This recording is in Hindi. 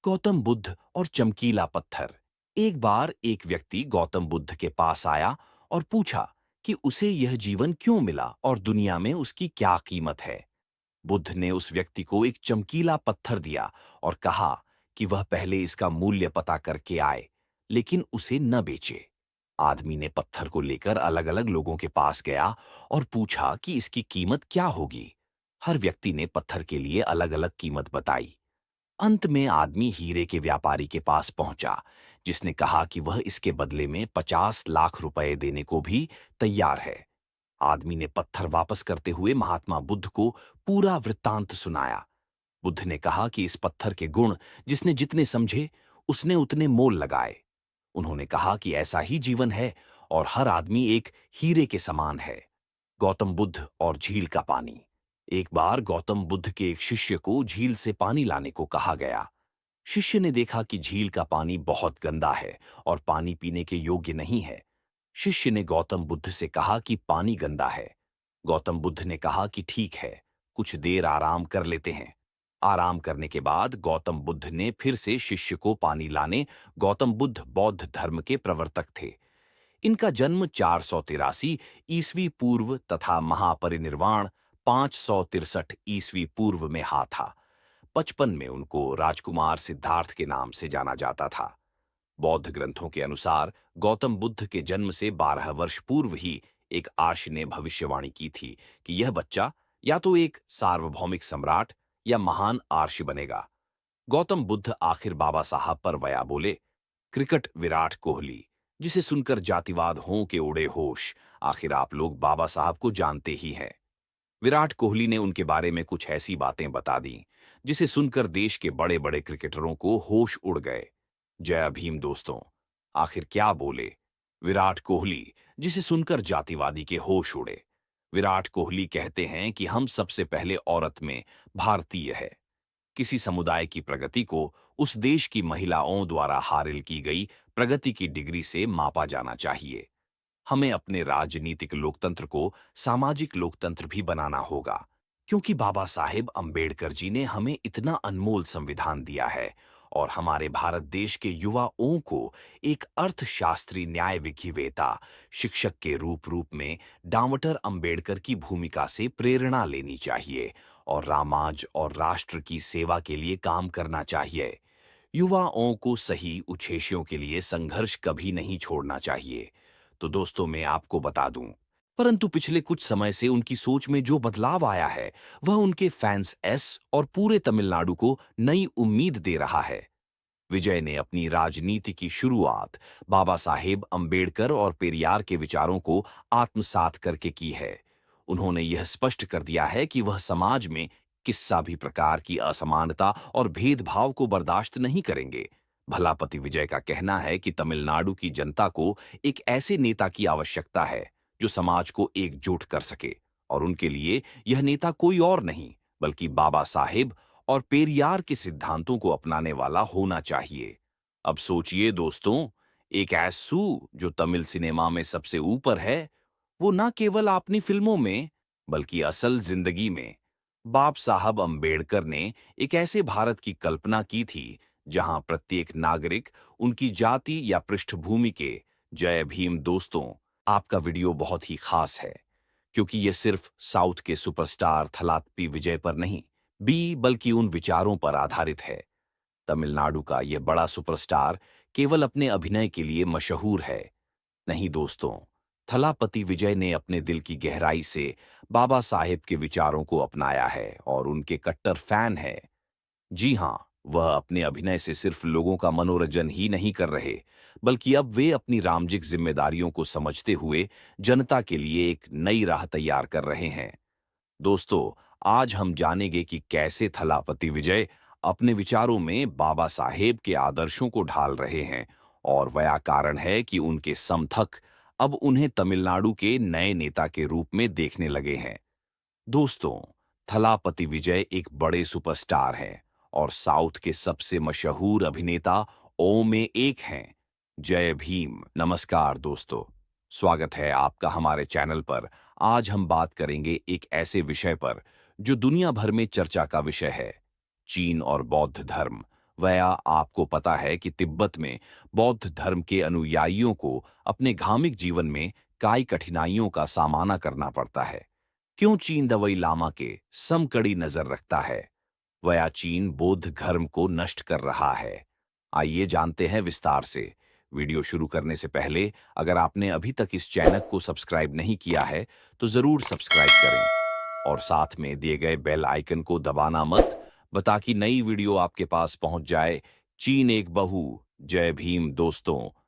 गौतम बुद्ध और चमकीला पत्थर। एक बार एक व्यक्ति गौतम बुद्ध के पास आया और पूछा कि उसे यह जीवन क्यों मिला और दुनिया में उसकी क्या कीमत है। बुद्ध ने उस व्यक्ति को एक चमकीला पत्थर दिया और कहा कि वह पहले इसका मूल्य पता करके आए, लेकिन उसे न बेचे। आदमी ने पत्थर को लेकर अलग अलग लोगों के पास गया और पूछा कि इसकी कीमत क्या होगी। हर व्यक्ति ने पत्थर के लिए अलग अलग कीमत बताई। अंत में आदमी हीरे के व्यापारी के पास पहुंचा, जिसने कहा कि वह इसके बदले में 50 लाख रुपए देने को भी तैयार है। आदमी ने पत्थर वापस करते हुए महात्मा बुद्ध को पूरा वृत्तांत सुनाया। बुद्ध ने कहा कि इस पत्थर के गुण जिसने जितने समझे, उसने उतने मोल लगाए। उन्होंने कहा कि ऐसा ही जीवन है और हर आदमी एक हीरे के समान है। गौतम बुद्ध और झील का पानी। एक बार गौतम बुद्ध के एक शिष्य को झील से पानी लाने को कहा गया। शिष्य ने देखा कि झील का पानी बहुत गंदा है और पानी पीने के योग्य नहीं है। शिष्य ने गौतम बुद्ध से कहा कि पानी गंदा है। गौतम बुद्ध ने कहा कि ठीक है, कुछ देर आराम कर लेते हैं। आराम करने के बाद गौतम बुद्ध ने फिर से शिष्य को पानी लाने। गौतम बुद्ध बौद्ध धर्म के प्रवर्तक थे। इनका जन्म 483 ईस्वी पूर्व तथा महापरिनिर्वाण 563 ईस्वी पूर्व में था। 55 में उनको राजकुमार सिद्धार्थ के नाम से जाना जाता था। बौद्ध ग्रंथों के अनुसार गौतम बुद्ध के जन्म से 12 वर्ष पूर्व ही एक आर्ष ने भविष्यवाणी की थी कि यह बच्चा या तो एक सार्वभौमिक सम्राट या महान आर्ष बनेगा। गौतम बुद्ध आखिर बाबा साहब पर वया बोले, क्रिकेट विराट कोहली, जिसे सुनकर जातिवाद हों के उड़े होश। आखिर आप लोग बाबा साहब को जानते ही हैं। विराट कोहली ने उनके बारे में कुछ ऐसी बातें बता दी जिसे सुनकर देश के बड़े बड़े क्रिकेटरों को होश उड़ गए। जय भीम दोस्तों। आखिर क्या बोले विराट कोहली, जिसे सुनकर जातिवादी के होश उड़े। विराट कोहली कहते हैं कि हम सबसे पहले औरत में भारतीय है। किसी समुदाय की प्रगति को उस देश की महिलाओं द्वारा हासिल की गई प्रगति की डिग्री से मापा जाना चाहिए। हमें अपने राजनीतिक लोकतंत्र को सामाजिक लोकतंत्र भी बनाना होगा, क्योंकि बाबा साहेब अंबेडकर जी ने हमें इतना अनमोल संविधान दिया है और हमारे भारत देश के युवाओं को एक अर्थशास्त्री, न्याय विधिवेता, शिक्षक के रूप में डॉक्टर अंबेडकर की भूमिका से प्रेरणा लेनी चाहिए और समाज और राष्ट्र की सेवा के लिए काम करना चाहिए। युवाओं को सही उद्देश्यों के लिए संघर्ष कभी नहीं छोड़ना चाहिए। तो दोस्तों, मैं आपको बता दूं, परंतु पिछले कुछ समय से उनकी सोच में जो बदलाव आया है, वह उनके फैंस एस और पूरे तमिलनाडु को नई उम्मीद दे रहा है। विजय ने अपनी राजनीति की शुरुआत बाबा साहेब अंबेडकर और पेरियार के विचारों को आत्मसात करके की है। उन्होंने यह स्पष्ट कर दिया है कि वह समाज में किसी भी प्रकार की असमानता और भेदभाव को बर्दाश्त नहीं करेंगे। भलापति विजय का कहना है कि तमिलनाडु की जनता को एक ऐसे नेता की आवश्यकता है जो समाज को एकजुट कर सके, और उनके लिए यह नेता कोई और नहीं बल्कि बाबा साहेब और पेरियार के सिद्धांतों को अपनाने वाला होना चाहिए। अब सोचिए दोस्तों, एक ऐसू जो तमिल सिनेमा में सबसे ऊपर है, वो ना केवल अपनी फिल्मों में बल्कि असल जिंदगी में। बाप साहब अंबेडकर ने एक ऐसे भारत की कल्पना की थी जहां प्रत्येक नागरिक उनकी जाति या पृष्ठभूमि के। जय भीम दोस्तों। आपका वीडियो बहुत ही खास है, क्योंकि यह सिर्फ साउथ के सुपरस्टार थलात्पी विजय पर नहीं बी बल्कि उन विचारों पर आधारित है। तमिलनाडु का यह बड़ा सुपरस्टार केवल अपने अभिनय के लिए मशहूर है नहीं दोस्तों, थलापति विजय ने अपने दिल की गहराई से बाबा साहेब के विचारों को अपनाया है और उनके कट्टर फैन है। जी हां, वह अपने अभिनय से सिर्फ लोगों का मनोरंजन ही नहीं कर रहे, बल्कि अब वे अपनी रामजिक जिम्मेदारियों को समझते हुए जनता के लिए एक नई राह तैयार कर रहे हैं। दोस्तों, आज हम जानेंगे कि कैसे थलापति विजय अपने विचारों में बाबा साहेब के आदर्शों को ढाल रहे हैं, और वह कारण है कि उनके समर्थक अब उन्हें तमिलनाडु के नए नेता के रूप में देखने लगे हैं। दोस्तों, थलापति विजय एक बड़े सुपरस्टार हैं और साउथ के सबसे मशहूर अभिनेता ओ में एक हैं। जय भीम। नमस्कार दोस्तों, स्वागत है आपका हमारे चैनल पर। आज हम बात करेंगे एक ऐसे विषय पर जो दुनिया भर में चर्चा का विषय है, चीन और बौद्ध धर्म। वया आपको पता है कि तिब्बत में बौद्ध धर्म के अनुयायियों को अपने धार्मिक जीवन में कई कठिनाइयों का सामना करना पड़ता है। क्यों चीन दवाई लामा के समकड़ी नजर रखता है? वया चीन बौद्ध धर्म को नष्ट कर रहा है। आइए जानते हैं विस्तार से। वीडियो शुरू करने से पहले अगर आपने अभी तक इस चैनल को सब्सक्राइब नहीं किया है तो जरूर सब्सक्राइब करें और साथ में दिए गए बेल आइकन को दबाना मत ताकि नई वीडियो आपके पास पहुंच जाए। चीन एक बहू। जय भीम दोस्तों।